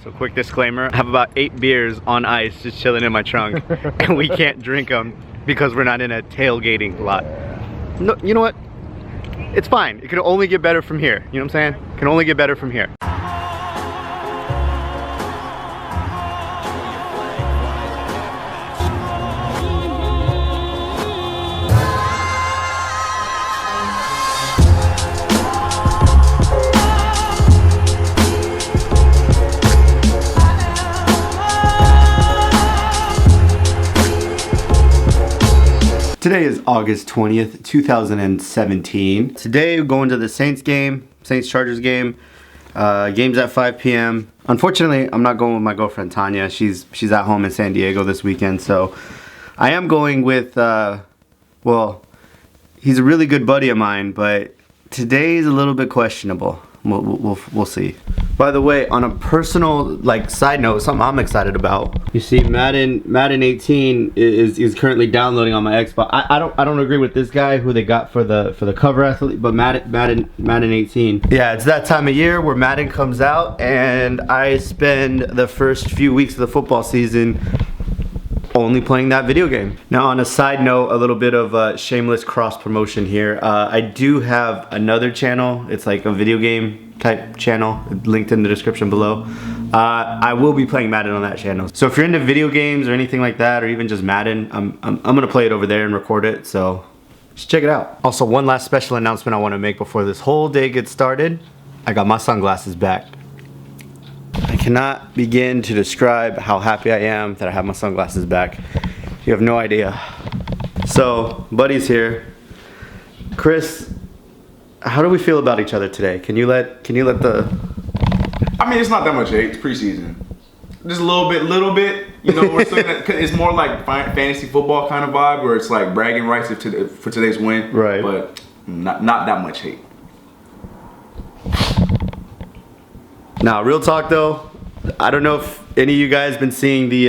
So quick disclaimer, I have about 8 beers on ice just chilling in my trunk and we can't drink them because we're not in a tailgating lot. No, you know what? It's fine. It can only get better from here. You know what I'm saying? It can only get better from here. Today is August 20th, 2017. Today we're going to the Saints game, Saints-Chargers game. Game's at 5 p.m. Unfortunately, I'm not going with my girlfriend Tanya. She's at home in San Diego this weekend, so I am going with, well, he's a really good buddy of mine, but today's a little bit questionable. We'll see. By the way, on a personal side note, something I'm excited about. You see, Madden 18 is currently downloading on my Xbox. I don't agree with this guy who they got for the cover athlete, but Madden 18. Yeah, it's that time of year where Madden comes out, and I spend the first few weeks of the football season only playing that video game. Now, on a side note, a little bit of shameless cross promotion here. I do have another channel. It's like a video game type channel, linked in the description below. I will be playing Madden on that channel. So if you're into video games or anything like that, or even just Madden, I'm gonna play it over there and record it. So just check it out. Also, one last special announcement I want to make before this whole day gets started. I got my sunglasses back. I cannot begin to describe how happy I am that I have my sunglasses back. You have no idea. So, buddy's here. Chris, how do we feel about each other today? Can you let the... I mean, it's not that much hate. It's preseason. Just a little bit. You know, we're still it's more like fantasy football kind of vibe, where it's like bragging rights for today's win. Right. But not that much hate. Now, real talk though, I don't know if any of you guys been seeing the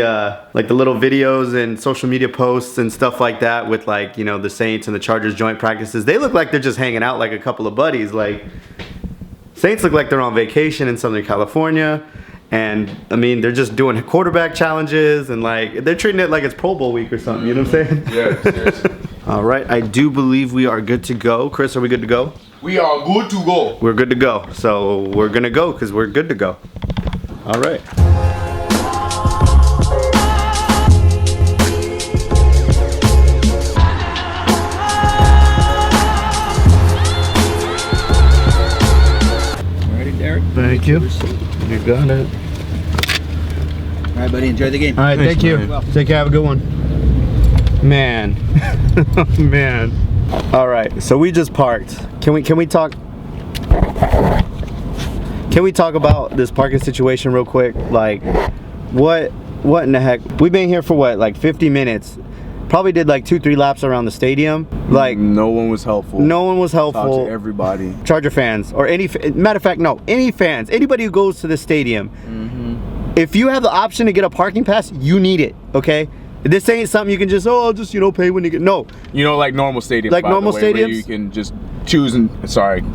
the little videos and social media posts and stuff like that with the Saints and the Chargers joint practices. They look like they're just hanging out like a couple of buddies. Saints look like they're on vacation in Southern California, and I mean they're just doing quarterback challenges and they're treating it like it's Pro Bowl week or something. You know what I'm saying? Yeah, seriously. All right, I do believe we are good to go. Chris, are we good to go? We are good to go. We're good to go. So we're gonna go because we're good to go. All right. Ready, Derek? Thank you. You got it. All right, buddy. Enjoy the game. All right, thank you. Well. Take care. Have a good one. Man. Man. All right, so we just parked. Can we talk? Can we talk about this parking situation real quick? What in the heck? We've been here for what, 50 minutes? Probably did 2-3 laps around the stadium. No one was helpful. No one was helpful. Talk to everybody. Charger fans or matter of fact, no, any fans, anybody who goes to the stadium. If you have the option to get a parking pass, you need it. Okay. This ain't something you can just, I'll just, pay when you get, no. Like normal stadiums. Like normal stadiums? You can just choose and,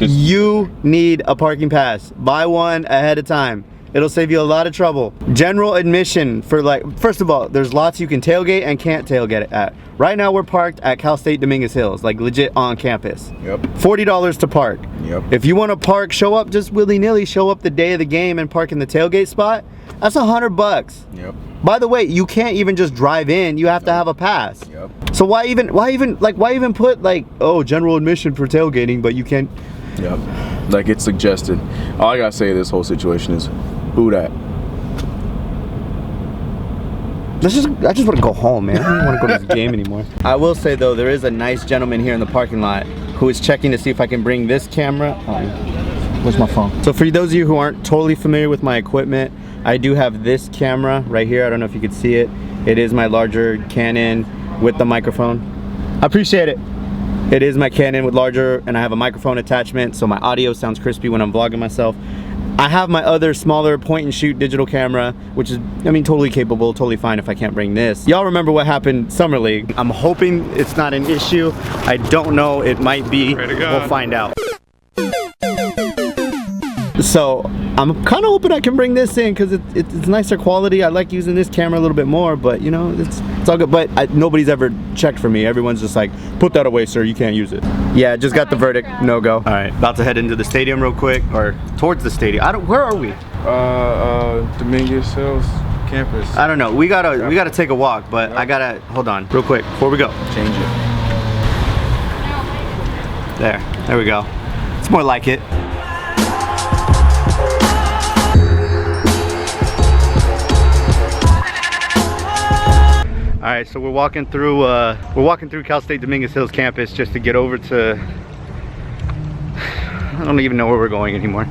You need a parking pass. Buy one ahead of time. It'll save you a lot of trouble. General admission for first of all, there's lots you can tailgate and can't tailgate at. Right now we're parked at Cal State Dominguez Hills, legit on campus. Yep. $40 to park. Yep. If you want to park, show up just willy-nilly, show up the day of the game and park in the tailgate spot, that's $100. Yep. By the way, you can't even just drive in. You have to have a pass. Yep. So why even put general admission for tailgating, but you can't? Yep. Like it's suggested. All I gotta say to this whole situation is, who that? I just want to go home, man. I don't want to go to this game anymore. I will say though, there is a nice gentleman here in the parking lot who is checking to see if I can bring this camera. Where's my phone? So for those of you who aren't totally familiar with my equipment, I do have this camera right here. I don't know if you can see it. It is my larger Canon with the microphone. I appreciate it. It is my Canon with larger, and I have a microphone attachment, so my audio sounds crispy when I'm vlogging myself. I have my other smaller point and shoot digital camera, which is, totally capable, totally fine if I can't bring this. Y'all remember what happened Summer League. I'm hoping it's not an issue. I don't know, it might be. We'll find out. So I'm kind of hoping I can bring this in because it's nicer quality. I like using this camera a little bit more, but you know, it's all good. But nobody's ever checked for me. Everyone's just like, put that away, sir. You can't use it. Yeah, just got the verdict. No go. All right, about to head into the stadium real quick, or towards the stadium. Where are we? Dominguez Hills campus. I don't know. We gotta take a walk, but I gotta hold on real quick before we go. Change it. There we go. It's more like it. All right, so we're walking through Cal State Dominguez Hills campus just to get over to. I don't even know where we're going anymore.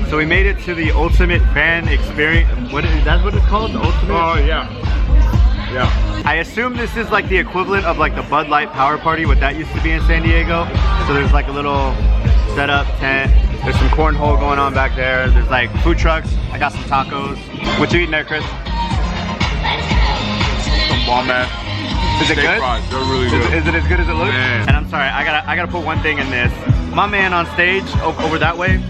So we made it to the ultimate fan experience. That's what it's called? The ultimate? Oh yeah. Yeah. I assume this is like the equivalent of like the Bud Light Power Party, what that used to be in San Diego. So there's like a little setup tent. There's some cornhole going on back there. There's like food trucks. I got some tacos. What you eating there, Chris? Some bomb ass. Is it good? Fries. They're really good. Is it as good as it looks? Man. And I'm sorry, I gotta put one thing in this. My man on stage over that way,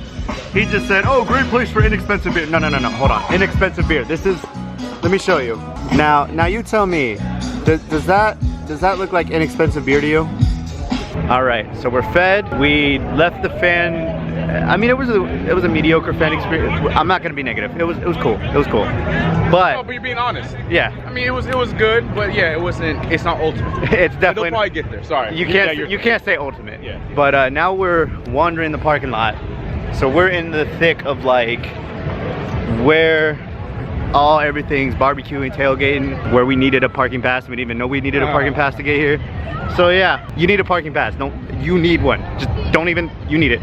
he just said, "Oh, great place for inexpensive beer." No, hold on. Inexpensive beer. This is. Let me show you. Now you tell me. Does that look like inexpensive beer to you? All right, so we're fed. We left the fan. I mean, it was a mediocre fan experience. I'm not gonna be negative. It was cool. It was cool. But But you're being honest. yeah, I mean, it was good, but yeah, it wasn't. It's not ultimate. it's definitely. They'll probably get there. Sorry. You can't say ultimate. Yeah. But now we're wandering the parking lot. So we're in the thick of like where everything's barbecuing, tailgating, where we needed a parking pass. We didn't even know we needed a parking pass to get here. So yeah, you need a parking pass. You need one. Just don't even, you need it.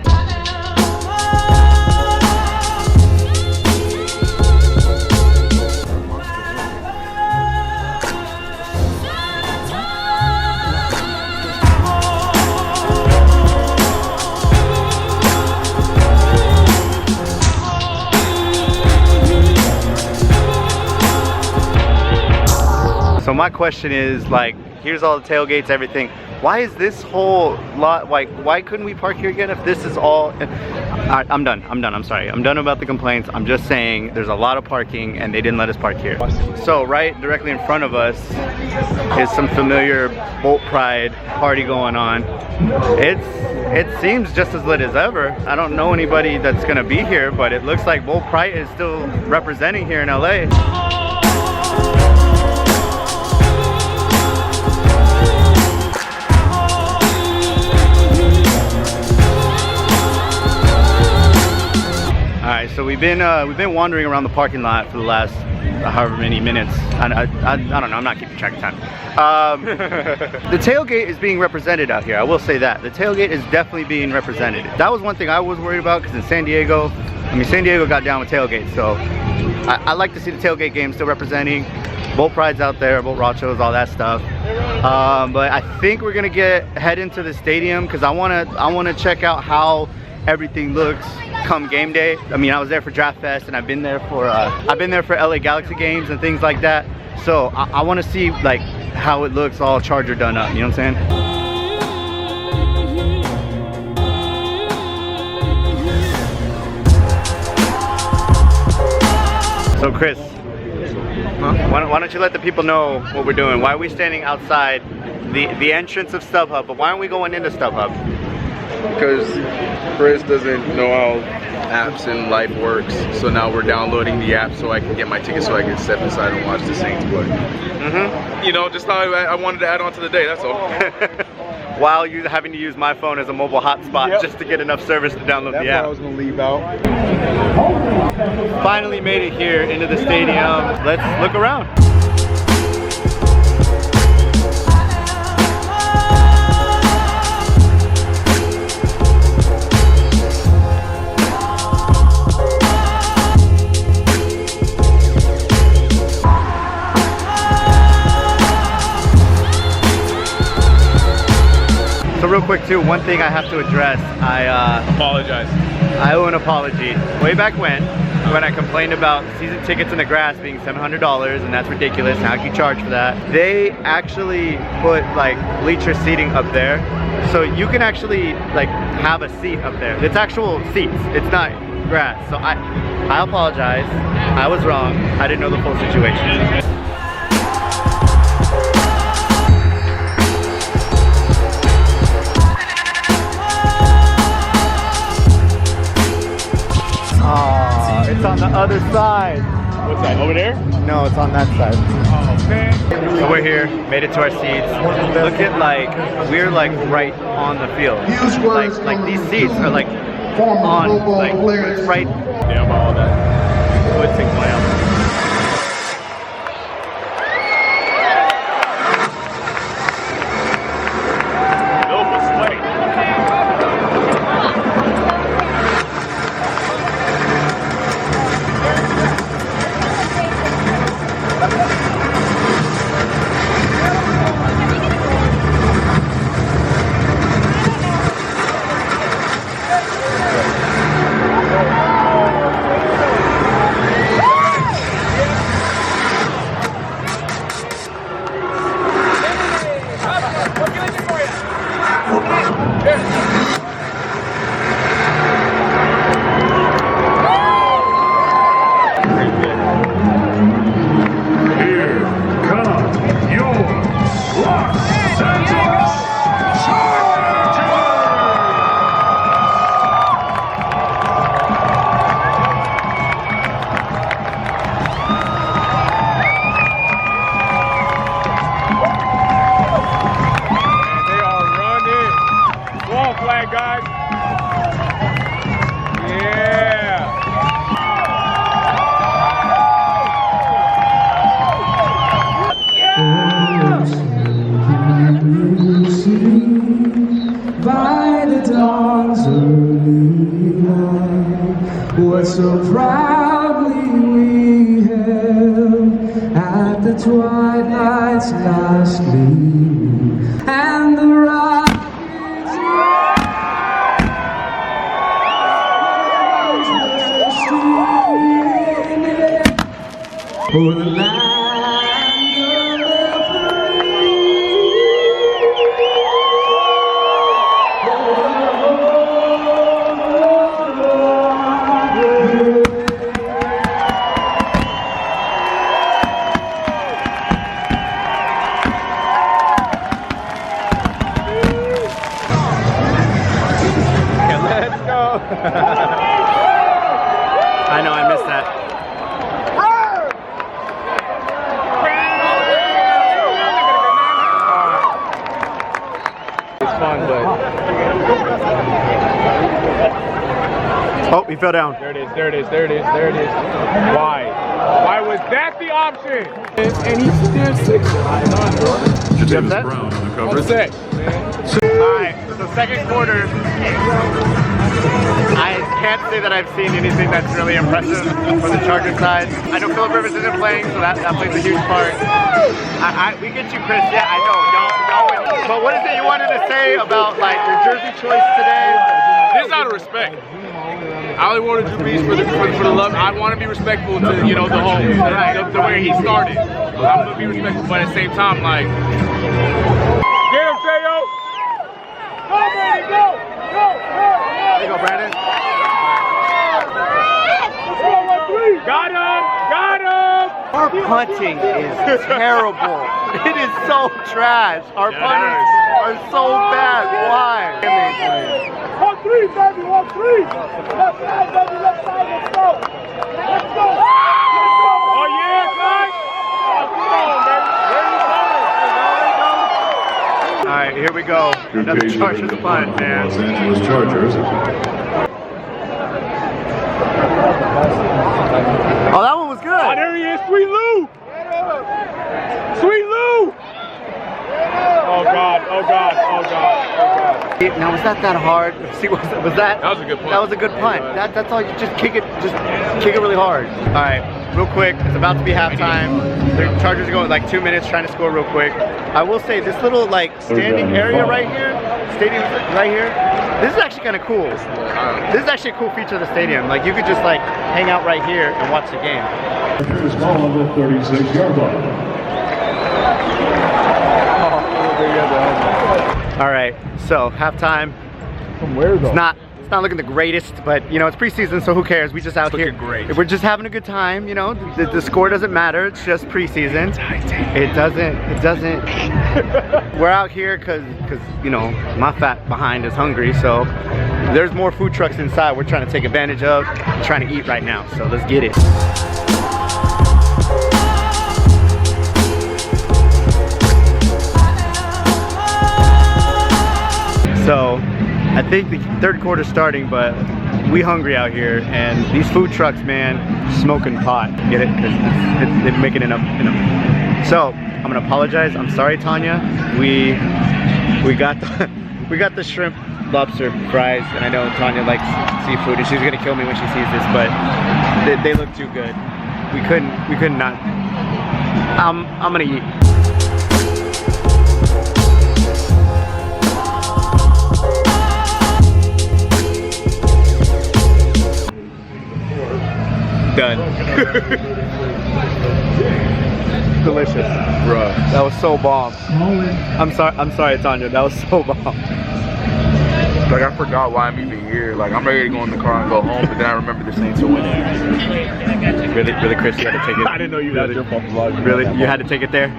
So my question is, like, here's all the tailgates, everything. Why is this whole lot, like, why couldn't we park here again if this is all? I'm done, I'm sorry. I'm done about the complaints. I'm just saying there's a lot of parking and they didn't let us park here. So right directly in front of us is some familiar Bolt Pride party going on. It seems just as lit as ever. I don't know anybody that's gonna be here, but it looks like Bolt Pride is still representing here in LA. So we've been wandering around the parking lot for the last however many minutes. I don't know, I'm not keeping track of time. The tailgate is being represented out here, I will say that. The tailgate is definitely being represented. That was one thing I was worried about, because in San Diego, San Diego got down with tailgates, so I like to see the tailgate game still representing. Bolt Pride's out there, Bolt Rachos, all that stuff. But I think we're gonna head into the stadium, because I wanna check out how everything looks come game day. I mean, I was there for Draft Fest, and I've been there for LA Galaxy games and things like that. So I want to see like how it looks all Charger done up. You know what I'm saying? So Chris, why don't you let the people know what we're doing? Why are we standing outside the entrance of StubHub? But why aren't we going into StubHub? Because Chris doesn't know how apps and life works, so now we're downloading the app so I can get my ticket, so I can step inside and watch the Saints play. You know, just how I wanted to add on to the day, that's all. While you having to use my phone as a mobile hotspot just to get enough service to download the app. That's what I was gonna leave out. Finally made it here into the stadium. Let's look around. So real quick too, one thing I have to address, Apologize. I owe an apology. Way back when, when I complained about season tickets in the grass being $700 and that's ridiculous, how can you charge for that? They actually put like bleacher seating up there, so you can actually like have a seat up there. It's actual seats, it's not grass. So I apologize, I was wrong, I didn't know the full situation. It's on the other side. What's that, over there? No, it's on that side. Oh, man. So we're here, made it to our seats. Look at like, we're like right on the field. Like these seats are like on, like it's right. Damn all that. Let's take my out. Guys. Yeah. By the dawn's early light, what so proudly we held at the twilight's last gleaming, and the oh, the land of the Okay, let's go. I know, I missed that. Oh, he fell down. There it is, there it is, there it is, there it is. Why? Why was that the option? And he's still 6. Brown on the cover. What's that? Alright, so second quarter. I can't say that I've seen anything that's really impressive for the Chargers side. I know Phillip Rivers isn't playing, so that plays a huge part. We get you, Chris. Yeah, I know. Y'all win. But what is it you wanted to say about like your jersey choice today? This is out of respect. I only wore the Drew for the love. I want to be respectful to, you know, the home, the where he started. I'm gonna be respectful, but at the same time, like, Get him, Tayo! Go, Brandon, go! Go! There you go, Brandon. Got him! Got him! Our punting is terrible. It is so trash. Our punters are so bad. Why? 1-3, baby, 1-3! Left side, baby, left side, let's go! Let's go! Oh, yeah, guys! Come on, baby! There you go! Alright, here we go. Another Chargers punt, man. Los Angeles Chargers. Oh, that one was good. Oh, there he is, Sweet Lou! Sweet Lou! Oh, God, oh, God, oh, God, oh, God. Now, was that hard? See, was that? That was a good punt. That was a good punt. That's all. You just kick it really hard. All right, real quick. It's about to be halftime. The Chargers are going like 2 minutes trying to score real quick. I will say this little like standing area right here, stadium right here. This is actually kind of cool. This is actually a cool feature of the stadium. Like you could just like hang out right here and watch the game. Here's ball on the 36-yard line. All right, so halftime. From where though? It's not looking the greatest, but you know it's preseason, so who cares? We just out here. Great. We're just having a good time, you know. The score doesn't matter. It's just preseason. It doesn't. We're out here because you know my fat behind is hungry, so there's more food trucks inside. We're trying to take advantage of. We're trying to eat right now, so let's get it. So I think the third quarter's starting, but we hungry out here, and these food trucks, man, smoking pot. Get it? Because they're making enough. So I'm gonna apologize. I'm sorry, Tanya. We got the shrimp lobster fries, and I know Tanya likes seafood, and she's gonna kill me when she sees this, but they look too good. We couldn't not. I'm gonna eat. Done. Delicious. Bruh. That was so bomb. I'm sorry, Tanya. That was so bomb. Like I forgot why I'm even here. Like I'm ready to go in the car and go home, but then I remember the Saints are winning. Really, Chris, you had to take it. I didn't know you had your fault. Really, you had to take it there.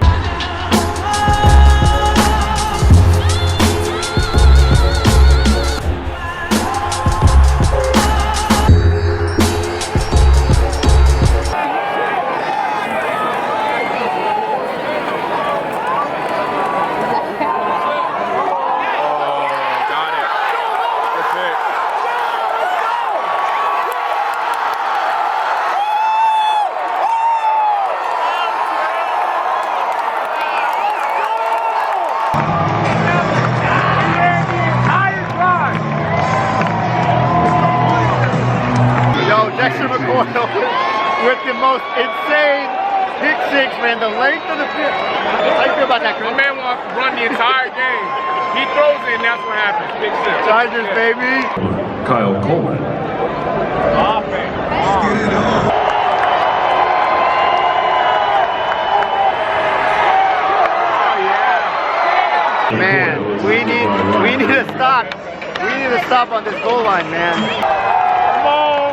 With the most insane pick six, man. The length of the field. How you feel about that, Chris? My man wants to run the entire game. He throws it, and that's what happens. Big six. Chargers, baby. Kyle Coleman. Man, we need to stop. We need to stop on this goal line, man. Come on.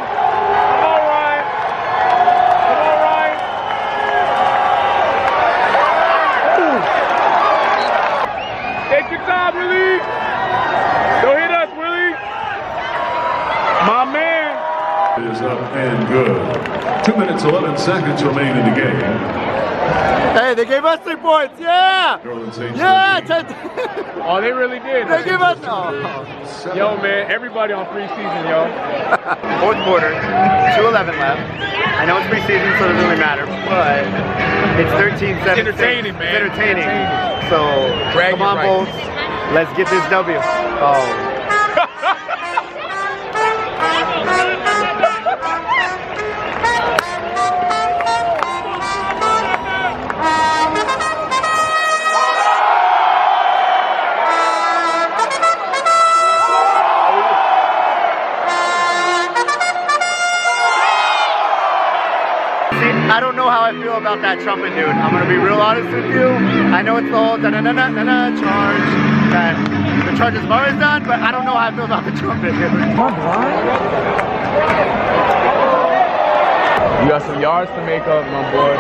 Willie! Don't hit us, Willie! My man! Is up and good. 2 minutes, 11 seconds remain in the game. Hey, they gave us 3 points, yeah! Yeah! Oh, they really did. They gave us... Oh. Yo, man, everybody on preseason, yo. Fourth quarter, 2:11 left. I know it's preseason, so it doesn't really matter, but it's 13-7. It's entertaining, man. It's entertaining. So, Brag come on, right. Bolts. Let's get this W. Oh. I don't know how I feel about that trumpet, dude. I'm gonna be real honest with you. I know it's the whole da-na-na-na-na charge that the Chargers have always done, but I don't know how I feel about the trumpet, dude. You got some yards to make up, my boy.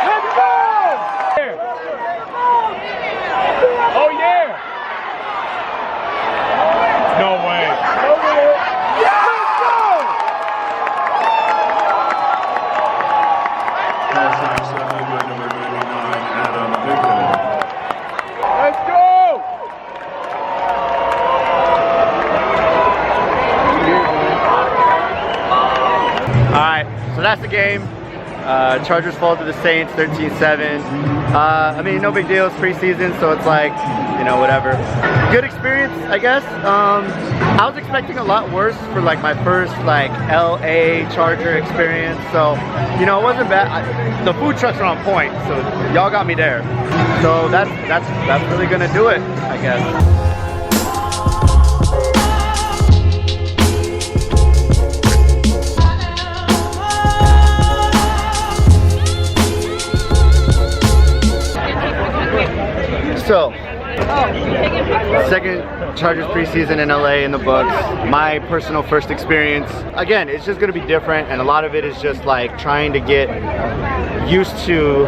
Let's go! Oh yeah! No way. So that's the game. Chargers fall to the Saints 13-7. I mean, no big deal, it's preseason, so it's like, you know, whatever. Good experience, I guess. I was expecting a lot worse for like my first like LA Charger experience, so you know, it wasn't bad. The food trucks are on point, so y'all got me there. So that's really gonna do it, I guess. So, second Chargers preseason in LA in the books. My personal first experience. Again, it's just gonna be different, and a lot of it is just like trying to get used to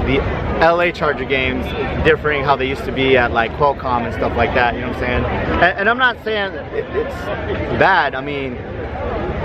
the LA Charger games differing how they used to be at like Qualcomm and stuff like that, you know what I'm saying? And I'm not saying it's bad. I mean,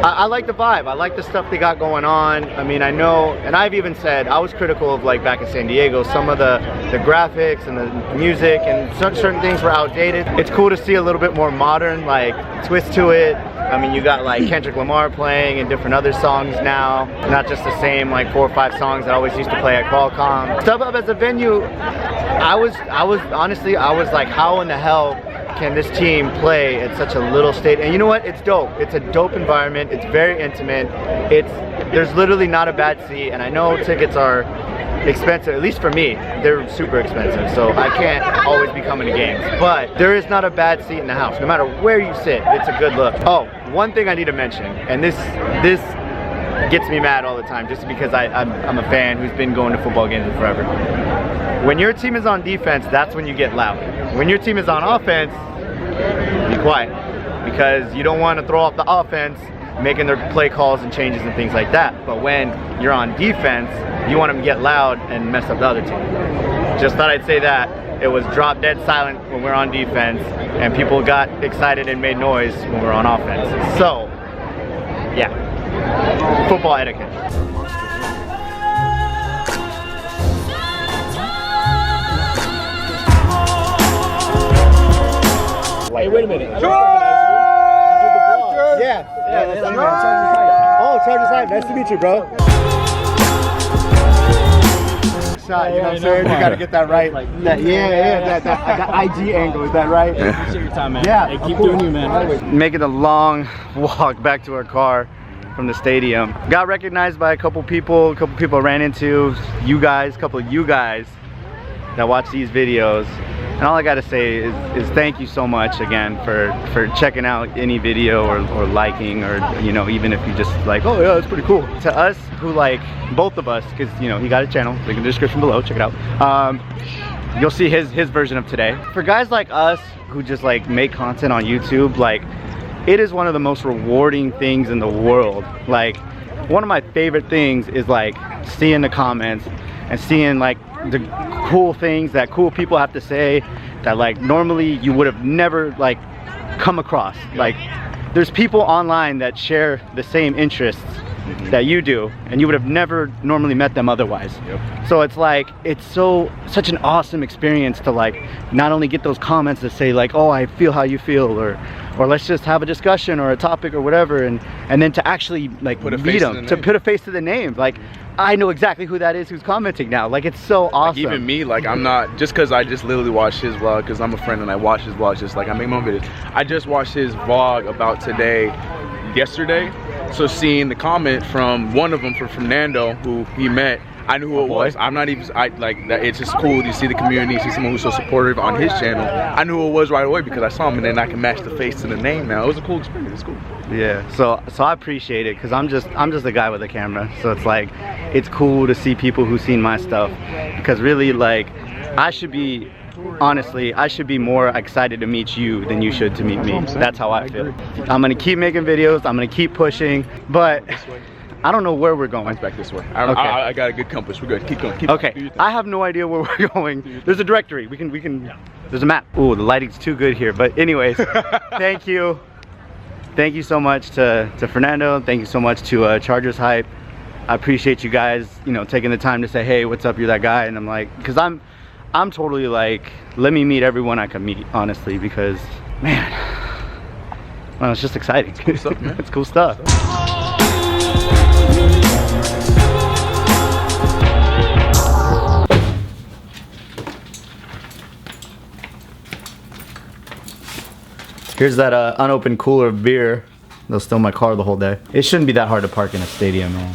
I like the vibe. I like the stuff they got going on. I mean, I know, and I've even said, I was critical of like back in San Diego, some of the graphics and the music and certain things were outdated. It's cool to see a little bit more modern, like twist to it. I mean, you got like Kendrick Lamar playing and different other songs now, not just the same like 4 or 5 songs that I always used to play at Qualcomm. StubHub as a venue, I was honestly, I was like, how in the hell can this team play at such a little state? And you know what? It's dope. It's a dope environment. It's very intimate. There's literally not a bad seat, and I know tickets are expensive, at least for me. They're super expensive, so I can't always be coming to games. But there is not a bad seat in the house. No matter where you sit, it's a good look. Oh, one thing I need to mention, and this gets me mad all the time, just because I'm a fan who's been going to football games forever. When your team is on defense, that's when you get loud. When your team is on offense, be quiet, because you don't want to throw off the offense making their play calls and changes and things like that. But when you're on defense, you want them to get loud and mess up the other team. Just thought I'd say that. It was drop dead silent when we're on defense, and people got excited and made noise when we're on offense. So, yeah, football etiquette. Hey, wait a minute. Yeah, that's me, man. Oh, Chargers Hype. Nice to meet you, bro. Shot, you know what I'm saying? You gotta get that right. That IG angle, is that right? Appreciate your time, man. Yeah, hey, keep doing you, man. Making a long walk back to our car from the stadium. Got recognized by a couple people I ran into, you guys, a couple of you guys that watch these videos. And all I gotta say is thank you so much again for checking out any video or liking, or you know, even if you just like, oh yeah, it's pretty cool. To us who like, both of us, because you know, he got a channel, link in the description below, check it out. You'll see his version of today. For guys like us who just like make content on YouTube, like it is one of the most rewarding things in the world. Like one of my favorite things is like seeing the comments and seeing like the cool things that cool people have to say that like normally you would have never like come across. Like there's people online that share the same interests that you do, and you would have never normally met them otherwise. So it's like, it's such an awesome experience to like not only get those comments that say like, oh, I feel how you feel, or let's just have a discussion or a topic or whatever, and then to actually like meet them, to put a face to the name. Like I know exactly who that is who's commenting now. Like it's so awesome. Like, even me, like I'm not, just because I just literally watched his vlog, because I'm a friend and I watch his vlogs, just like I make my own videos. I just watched his vlog about today, yesterday. So seeing the comment from one of them, from Fernando, who he met, I knew who it was. I'm not even, like that. It's just cool to see the community, see someone who's so supportive on his channel. I knew who it was right away because I saw him, and then I can match the face to the name now. It was a cool experience. It's cool. Yeah, so I appreciate it, because I'm just a guy with a camera. So it's like, it's cool to see people who've seen my stuff, because really, like, honestly, I should be more excited to meet you than you should to meet me. That's how I feel. I'm gonna keep making videos, I'm gonna keep pushing, but I don't know where we're going. Mine's back this way. I got a good compass. We're good. Keep going. Okay. I have no idea where we're going. There's a directory. We can. There's a map. Ooh, the lighting's too good here. But anyways, thank you. Thank you so much to Fernando. Thank you so much to Chargers Hype. I appreciate you guys, you know, taking the time to say, hey, what's up? You're that guy. And I'm like, because I'm totally like, let me meet everyone I can meet, honestly, because man, well, it's just exciting. It's cool stuff, man. It's cool stuff. Here's that unopened cooler of beer. They'll steal my car the whole day. It shouldn't be that hard to park in a stadium, man.